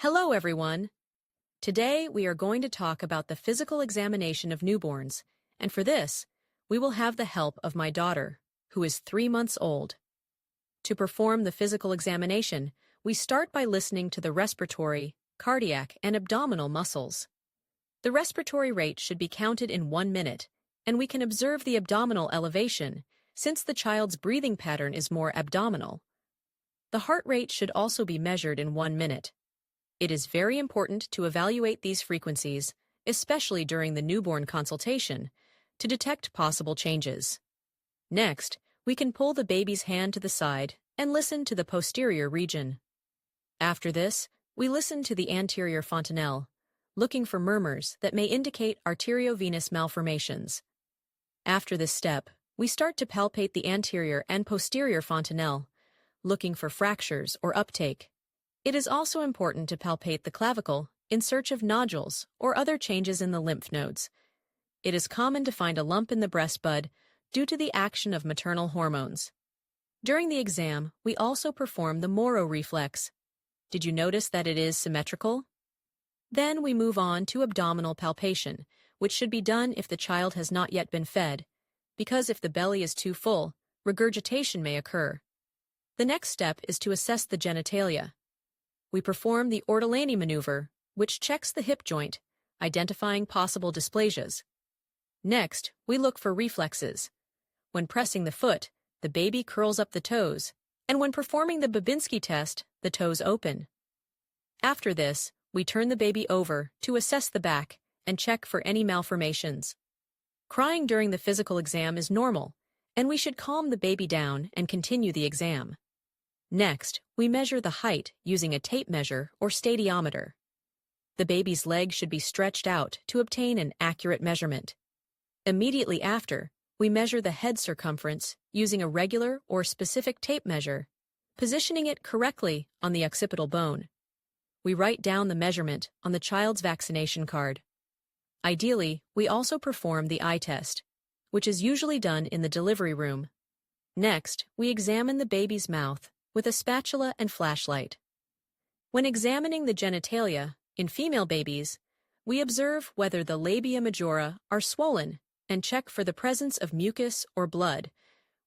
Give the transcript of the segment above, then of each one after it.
Hello, everyone. Today, we are going to talk about the physical examination of newborns, and for this, we will have the help of my daughter, who is 3 months old. To perform the physical examination, we start by listening to the respiratory, cardiac, and abdominal muscles. The respiratory rate should be counted in 1 minute, and we can observe the abdominal elevation, since the child's breathing pattern is more abdominal. The heart rate should also be measured in 1 minute. It is very important to evaluate these frequencies, especially during the newborn consultation, to detect possible changes. Next, we can pull the baby's hand to the side and listen to the posterior region. After this, we listen to the anterior fontanelle, looking for murmurs that may indicate arteriovenous malformations. After this step, we start to palpate the anterior and posterior fontanelle, looking for fractures or uptake. It is also important to palpate the clavicle in search of nodules or other changes in the lymph nodes. It is common to find a lump in the breast bud due to the action of maternal hormones. During the exam, we also perform the Moro reflex. Did you notice that it is symmetrical? Then we move on to abdominal palpation, which should be done if the child has not yet been fed, because if the belly is too full, regurgitation may occur. The next step is to assess the genitalia. We perform the Ortolani maneuver, which checks the hip joint, identifying possible dysplasias. Next, we look for reflexes. When pressing the foot, the baby curls up the toes, and when performing the Babinski test, the toes open. After this, we turn the baby over to assess the back and check for any malformations. Crying during the physical exam is normal, and we should calm the baby down and continue the exam. Next, we measure the height using a tape measure or stadiometer. The baby's leg should be stretched out to obtain an accurate measurement. Immediately after, we measure the head circumference using a regular or specific tape measure, positioning it correctly on the occipital bone. We write down the measurement on the child's vaccination card. Ideally, we also perform the eye test, which is usually done in the delivery room. Next, we examine the baby's mouth with a spatula and flashlight. When examining the genitalia in female babies, we observe whether the labia majora are swollen and check for the presence of mucus or blood,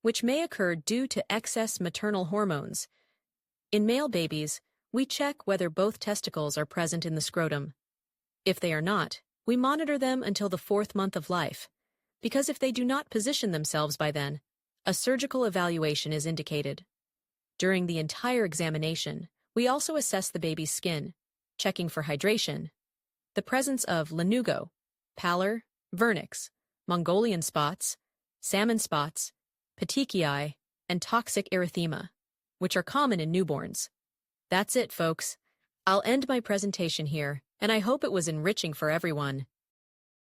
which may occur due to excess maternal hormones. In male babies, we check whether both testicles are present in the scrotum. If they are not, we monitor them until the 4th month of life, because if they do not position themselves by then, a surgical evaluation is indicated. During the entire examination, we also assess the baby's skin, checking for hydration, the presence of lanugo, pallor, vernix, Mongolian spots, salmon spots, petechiae, and toxic erythema, which are common in newborns. That's it, folks. I'll end my presentation here, and I hope it was enriching for everyone.